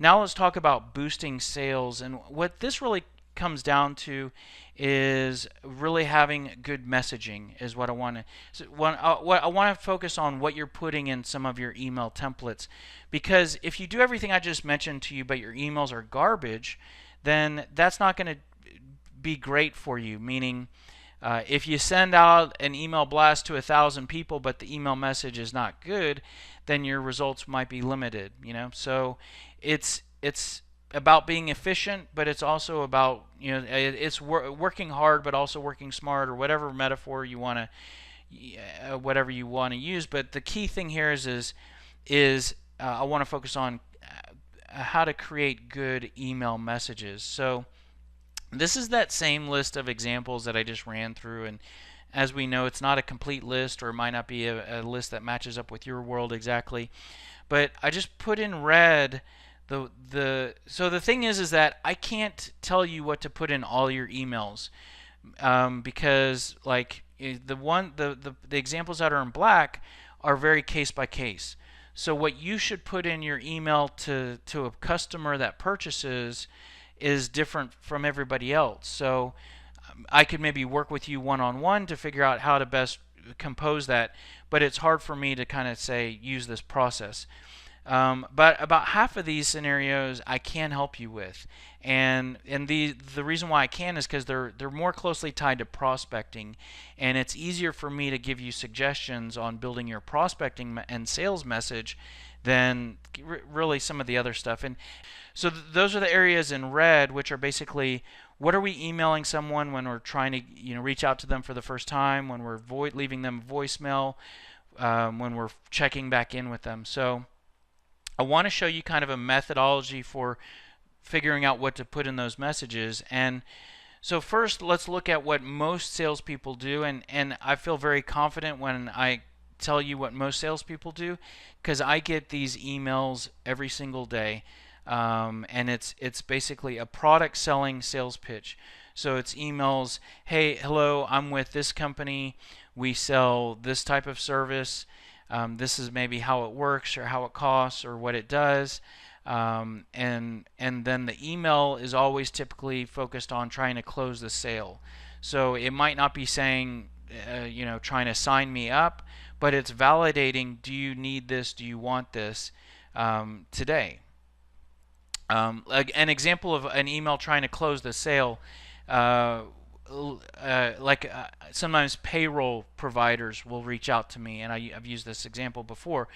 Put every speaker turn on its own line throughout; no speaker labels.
Now let's talk about boosting sales. And what this really comes down to is really having good messaging is what I want to. So what I want to focus on what you're putting in some of your email templates, because if you do everything I just mentioned to you, but your emails are garbage, then that's not going to be great for you. Meaning, if you send out an email blast to 1,000 people, but the email message is not good, then your results might be limited. So it's about being efficient, but it's also about it's working hard, but also working smart, or whatever metaphor you want to use. But the key thing here is I want to focus on how to create good email messages. So this is that same list of examples that I just ran through, and as we know, it's not a complete list, or it might not be a list that matches up with your world exactly. But I just put in red so the thing is that I can't tell you what to put in all your emails, because like the examples that are in black are very case by case. So what you should put in your email to a customer that purchases is different from everybody else. So I could maybe work with you one-on-one to figure out how to best compose that, but it's hard for me to kind of say use this process. But about half of these scenarios I can help you with, and the reason why I can is because they're more closely tied to prospecting, and it's easier for me to give you suggestions on building your prospecting and sales message than really some of the other stuff. And so those are the areas in red, which are basically what are we emailing someone when we're trying to reach out to them for the first time, when we're leaving them a voicemail, when we're checking back in with them. So I want to show you kind of a methodology for figuring out what to put in those messages. And so first, let's look at what most salespeople do. And I feel very confident when I tell you what most salespeople do, because I get these emails every single day. And it's basically a product selling sales pitch. So it's emails, hey, hello, I'm with this company. We sell this type of service. This is maybe how it works, or how it costs, or what it does. And then the email is always typically focused on trying to close the sale. So it might not be saying, trying to sign me up, but it's validating, do you need this, do you want this today? An example of an email trying to close the sale, sometimes payroll providers will reach out to me, and I've used this example before,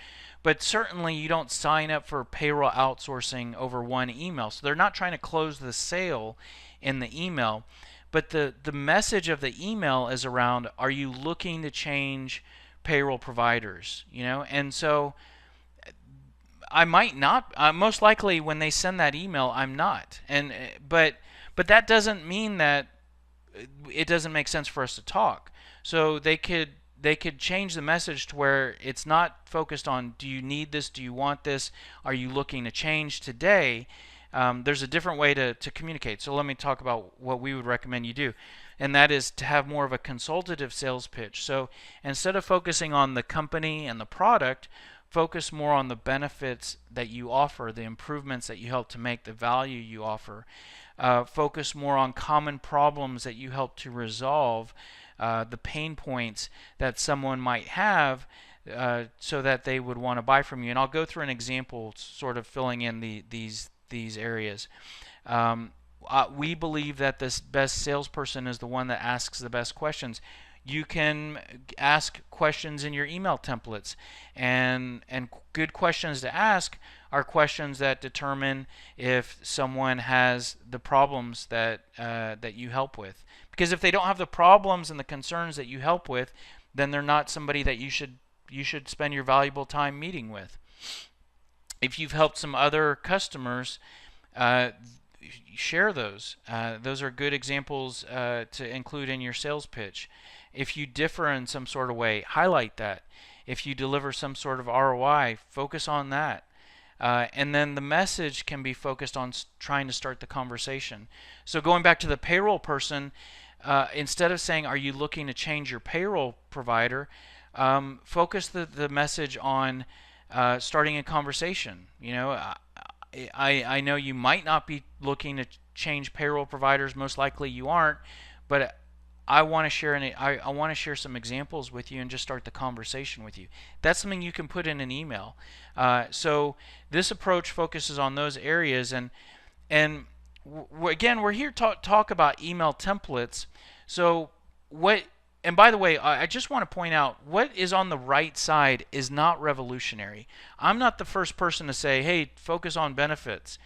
but certainly you don't sign up for payroll outsourcing over one email. So they're not trying to close the sale in the email, but the message of the email is around, are you looking to change payroll providers? And so I might not. Most likely, when they send that email, I'm not. But that doesn't mean that it doesn't make sense for us to talk. So they could change the message to where it's not focused on, do you need this, do you want this, are you looking to change today? There's a different way to communicate. So let me talk about what we would recommend you do, and that is to have more of a consultative sales pitch. So instead of focusing on the company and the product, focus more on the benefits that you offer, the improvements that you help to make, the value you offer. Focus more on common problems that you help to resolve, the pain points that someone might have, so that they would want to buy from you. And I'll go through an example sort of filling in these areas. We believe that this best salesperson is the one that asks the best questions. You can ask questions in your email templates, and good questions to ask are questions that determine if someone has the problems that you help with. Because if they don't have the problems and the concerns that you help with, then they're not somebody that you should spend your valuable time meeting with. If you've helped some other customers, share those. Those are good examples to include in your sales pitch. If you differ in some sort of way, highlight that. If you deliver some sort of ROI, focus on that. And then the message can be focused on trying to start the conversation. So going back to the payroll person, instead of saying, are you looking to change your payroll provider, focus the message on starting a conversation. I know you might not be looking to change payroll providers. Most likely you aren't, but I want to share I want to share some examples with you and just start the conversation with you. That's something you can put in an email. So this approach focuses on those areas, and again, we're here to talk about email templates. So what? And by the way, I just want to point out what is on the right side is not revolutionary. I'm not the first person to say, hey, focus on benefits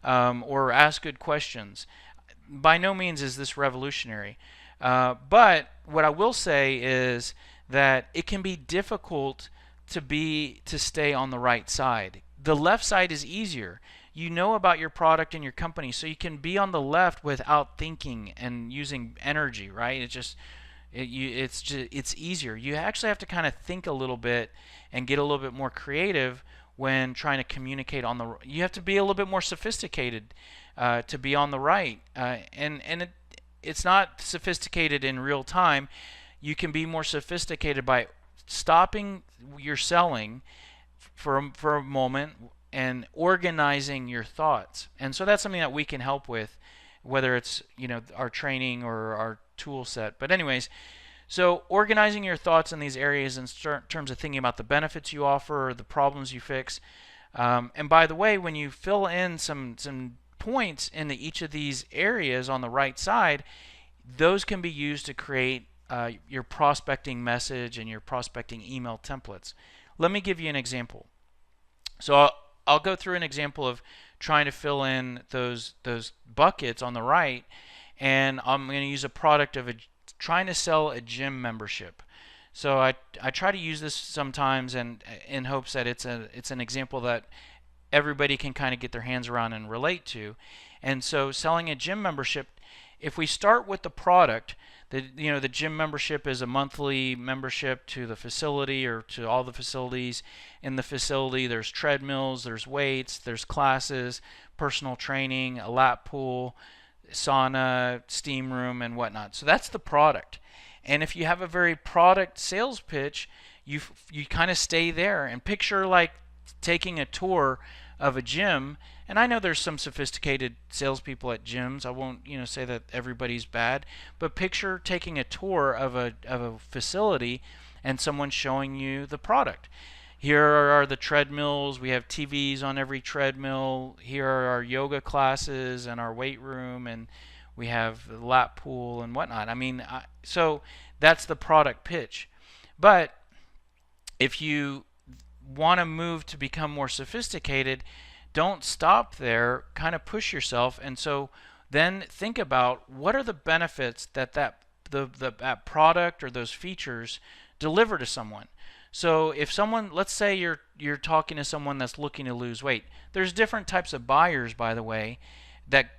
or ask good questions. By no means is this revolutionary. But what I will say is that it can be difficult to stay on the right side. The left side is easier. You know about your product and your company, so you can be on the left without thinking and using energy, right? It's easier. You actually have to kind of think a little bit and get a little bit more creative when trying to communicate on the. You have to be a little bit more sophisticated to be on the right, it's not sophisticated in real time. You can be more sophisticated by stopping your selling for a moment and organizing your thoughts. And so that's something that we can help with, whether it's our training or our tool set. But anyways, so organizing your thoughts in these areas in terms of thinking about the benefits you offer or the problems you fix. And by the way, when you fill in some points into each of these areas on the right side, those can be used to create your prospecting message and your prospecting email templates. Let me give you an example. So I'll go through an example of trying to fill in those buckets on the right, and I'm going to use a product of trying to sell a gym membership. So I try to use this sometimes, and in hopes that it's an example that everybody can kind of get their hands around and relate to. And so selling a gym membership, if we start with the product, the gym membership is a monthly membership to the facility or to all the facilities. In the facility, there's treadmills, there's weights, there's classes, personal training, a lap pool, sauna, steam room, and whatnot. So that's the product. And if you have a very product sales pitch, you kind of stay there and picture like taking a tour of a gym. And I know there's some sophisticated salespeople at gyms. I won't say that everybody's bad, but picture taking a tour of a facility and someone showing you the product. Here are the treadmills. We have TVs on every treadmill. Here are our yoga classes and our weight room, and we have the lap pool and whatnot. So that's the product pitch. But if you want to move to become more sophisticated, don't stop there. Kind of push yourself, and so then think about what are the benefits that that product or those features deliver to someone. So if someone, let's say you're talking to someone that's looking to lose weight. There's different types of buyers, by the way, that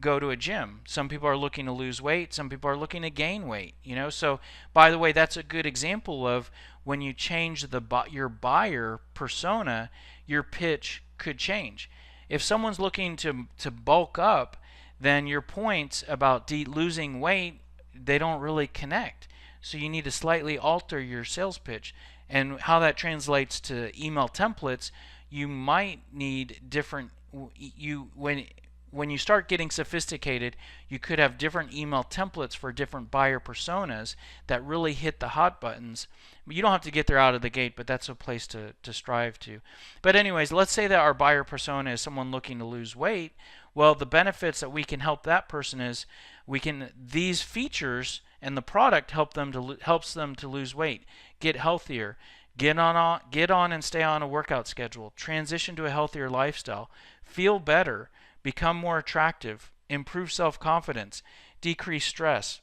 go to a gym. Some people are looking to lose weight. Some people are looking to gain weight. So by the way, that's a good example of when you change your buyer persona, your pitch could change. If someone's looking to bulk up, then your points about losing weight, they don't really connect. So you need to slightly alter your sales pitch. And how that translates to email templates, you might need different. When you start getting sophisticated, you could have different email templates for different buyer personas that really hit the hot buttons. You don't have to get there out of the gate, but that's a place to strive to. But anyways, let's say that our buyer persona is someone looking to lose weight. Well, the benefits that we can help that person is these features and the product helps them to lose weight, get healthier, get on and stay on a workout schedule, transition to a healthier lifestyle, feel better, become more attractive, improve self-confidence, decrease stress,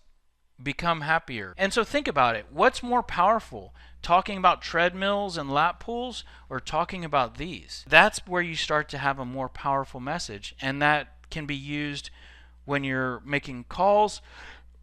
become happier. And so think about it. What's more powerful, talking about treadmills and lap pools or talking about these? That's where you start to have a more powerful message, and that can be used when you're making calls,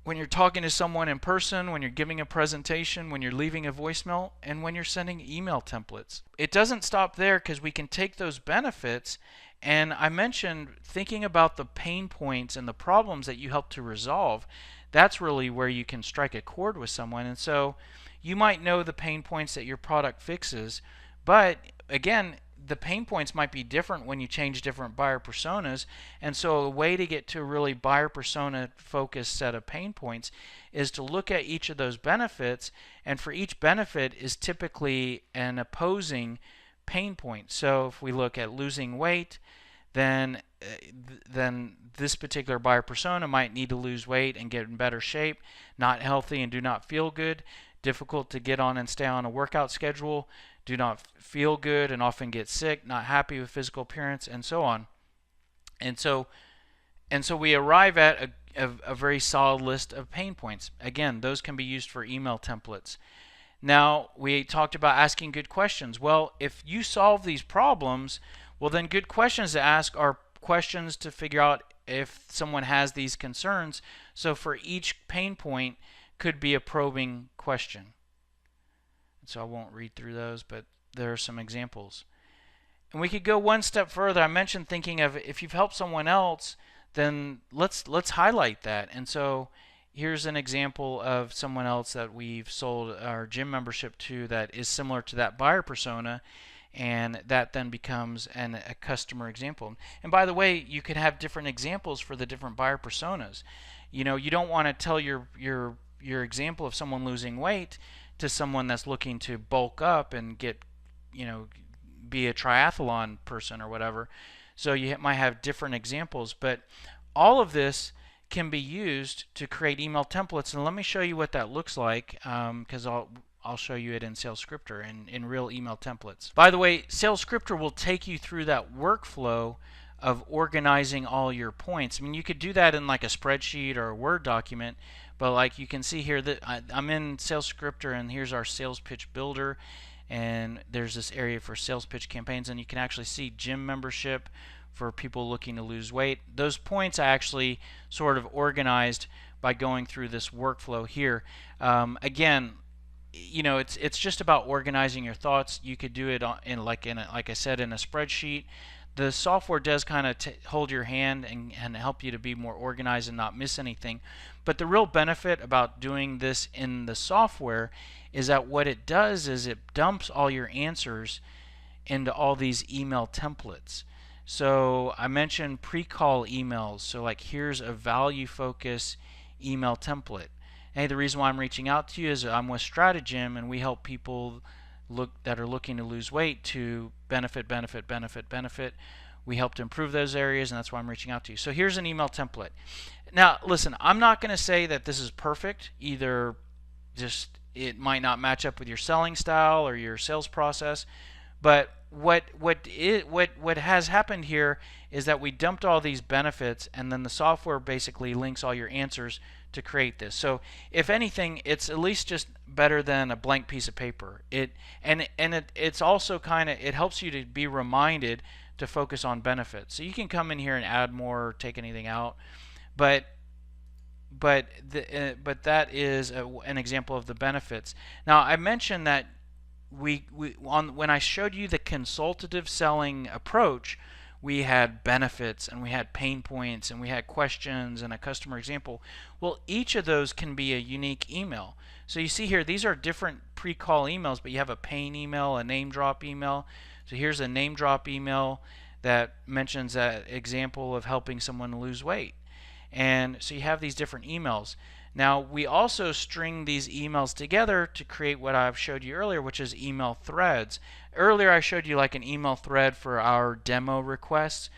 when you're talking to someone in person, when you're giving a presentation, when you're leaving a voicemail, and when you're sending email templates. It doesn't stop there, because we can take those benefits, and I mentioned thinking about the pain points and the problems that you help to resolve. That's really where you can strike a chord with someone. And so you might know the pain points that your product fixes, but again, the pain points might be different when you change different buyer personas. And so a way to get to a really buyer persona focused set of pain points is to look at each of those benefits, and for each benefit is typically an opposing pain point. So if we look at losing weight, then this particular buyer persona might need to lose weight and get in better shape, not healthy and do not feel good, difficult to get on and stay on a workout schedule, do not feel good and often get sick, not happy with physical appearance, and so on. And so we arrive at a very solid list of pain points. Again, those can be used for email templates. Now, we talked about asking good questions. Well, if you solve these problems, well, then good questions to ask are questions to figure out if someone has these concerns. So for each pain point could be a probing question. So I won't read through those, but there are some examples. And we could go one step further. I mentioned thinking of if you've helped someone else, then let's highlight that. And so here's an example of someone else that we've sold our gym membership to that is similar to that buyer persona, and that then becomes a customer example. And by the way, you could have different examples for the different buyer personas. You know, you don't want to tell your example of someone losing weight to someone that's looking to bulk up and get, you know, be a triathlon person or whatever. So you might have different examples, but all of this can be used to create email templates. And let me show you what that looks like, because I'll show you it in SalesScripter in real email templates. By the way, SalesScripter will take you through that workflow of organizing all your points. I mean, you could do that in like a spreadsheet or a Word document, but like you can see here that I'm in SalesScripter, and here's our sales pitch builder, and there's this area for sales pitch campaigns, and you can actually see gym membership for people looking to lose weight. Those points I actually sort of organized by going through this workflow here. Again, you know, it's just about organizing your thoughts. You could do it like I said, in a spreadsheet. The software does kind of hold your hand and help you to be more organized and not miss anything. But the real benefit about doing this in the software is that what it does is it dumps all your answers into all these email templates. So I mentioned pre-call emails. So like, here's a value focus email template. Hey, the reason why I'm reaching out to you is I'm with Stratagym, and we help people that are looking to lose weight to benefit. We help to improve those areas, and that's why I'm reaching out to you. So here's an email template. Now, listen, I'm not going to say that this is perfect. Either just it might not match up with your selling style or your sales process, but what has happened here is that we dumped all these benefits, and then the software basically links all your answers to create this. So if anything, it's at least just better than a blank piece of paper. It's also kind of, it helps you to be reminded to focus on benefits. So you can come in here and add more or take anything out, but that is an example of the benefits. Now I mentioned that when I showed you the consultative selling approach, we had benefits and we had pain points and we had questions and a customer example. Well, each of those can be a unique email. So you see here, these are different pre-call emails, but you have a pain email, a name drop email. So here's a name drop email that mentions that example of helping someone lose weight. And so you have these different emails. Now, we also string these emails together to create what I've showed you earlier, which is email threads. Earlier, I showed you like an email thread for our demo requests.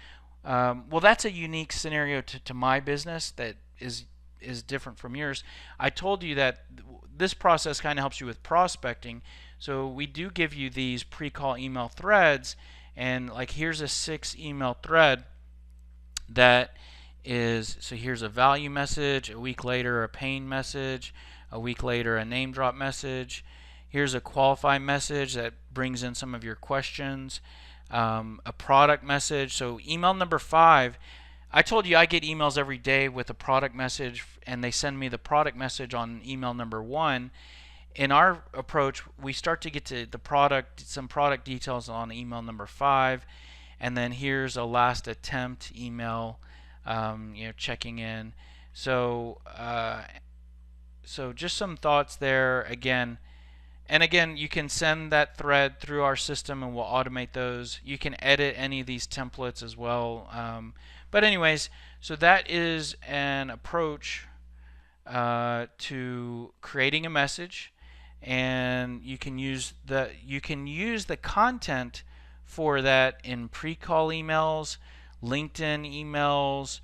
Well, that's a unique scenario to my business that is different from yours. I told you that this process kind of helps you with prospecting. So we do give you these pre-call email threads, and like here's a 6 email thread that is, so here's a value message, a week later a pain message, a week later a name drop message. Here's a qualify message that brings in some of your questions, a product message. So email number 5, I told you I get emails every day with a product message, and they send me the product message on email number 1. In our approach, we start to get to the product, some product details on email number 5, and then here's a last attempt email, checking in. So just some thoughts there. Again, And again, you can send that thread through our system and we'll automate those. You can edit any of these templates as well. But anyways, so that is an approach to creating a message, and you can use the content for that in pre-call emails, LinkedIn emails.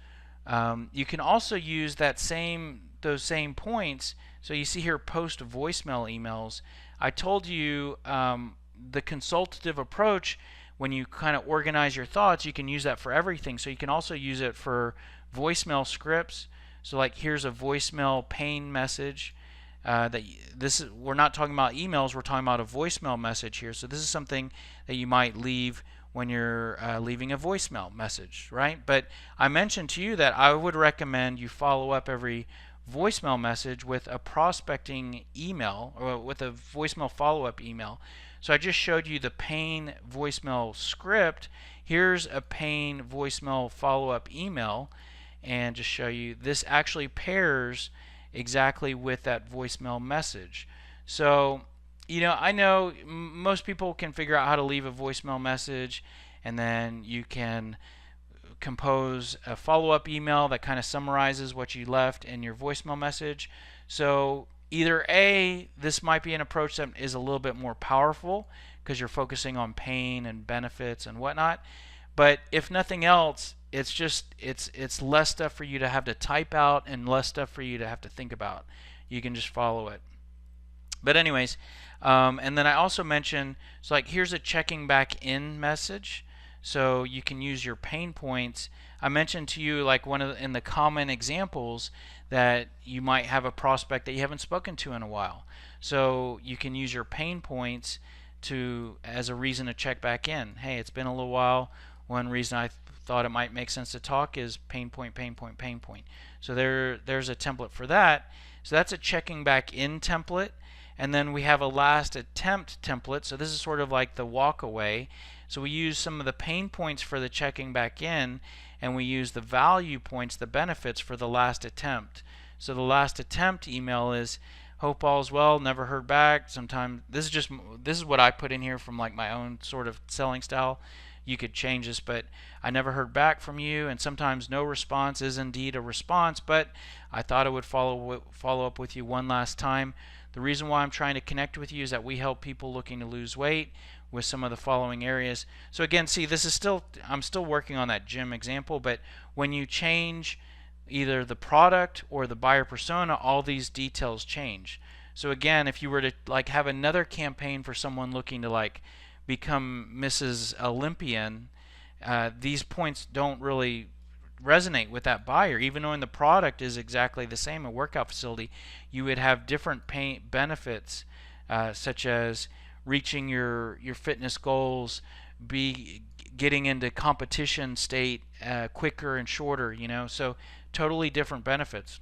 You can also use those same points. So you see here post voicemail emails. I told you the consultative approach, when you kind of organize your thoughts, you can use that for everything. So you can also use it for voicemail scripts. So like here's a voicemail pain message. We're not talking about emails, we're talking about a voicemail message here. So this is something that you might leave when you're leaving a voicemail message, right? But I mentioned to you that I would recommend you follow up every voicemail message with a prospecting email, or with a voicemail follow-up email. So I just showed you the pain voicemail script. Here's a pain voicemail follow-up email, and just show you this actually pairs exactly with that voicemail message. So I know most people can figure out how to leave a voicemail message, and then you can compose a follow-up email that kind of summarizes what you left in your voicemail message. So either A, this might be an approach that is a little bit more powerful because you're focusing on pain and benefits and whatnot. But if nothing else, it's less stuff for you to have to type out and less stuff for you to have to think about. You can just follow it. But anyways, and then I also mentioned, so like here's a checking back in message. So you can use your pain points. I mentioned to you, like in the common examples, that you might have a prospect that you haven't spoken to in a while. So you can use your pain points as a reason to check back in. Hey, it's been a little while. One reason I thought it might make sense to talk is pain point, pain point, pain point. So there's a template for that. So that's a checking back in template. And then we have a last attempt template. So this is sort of like the walk away. So we use some of the pain points for the checking back in, and we use the value points, the benefits, for the last attempt. So the last attempt email is, hope all's well, never heard back. Sometimes this is what I put in here from like my own sort of selling style. You could change this, but I never heard back from you, and sometimes no response is indeed a response, but I thought I would follow up with you one last time. The reason why I'm trying to connect with you is that we help people looking to lose weight with some of the following areas. So again, see, I'm still working on that gym example, but when you change either the product or the buyer persona, all these details change. So again, if you were to like have another campaign for someone looking to like become Mrs. Olympian, these points don't really resonate with that buyer. Even though the product is exactly the same, a workout facility, you would have different benefits, such as reaching your fitness goals, getting into competition state quicker and shorter. So totally different benefits.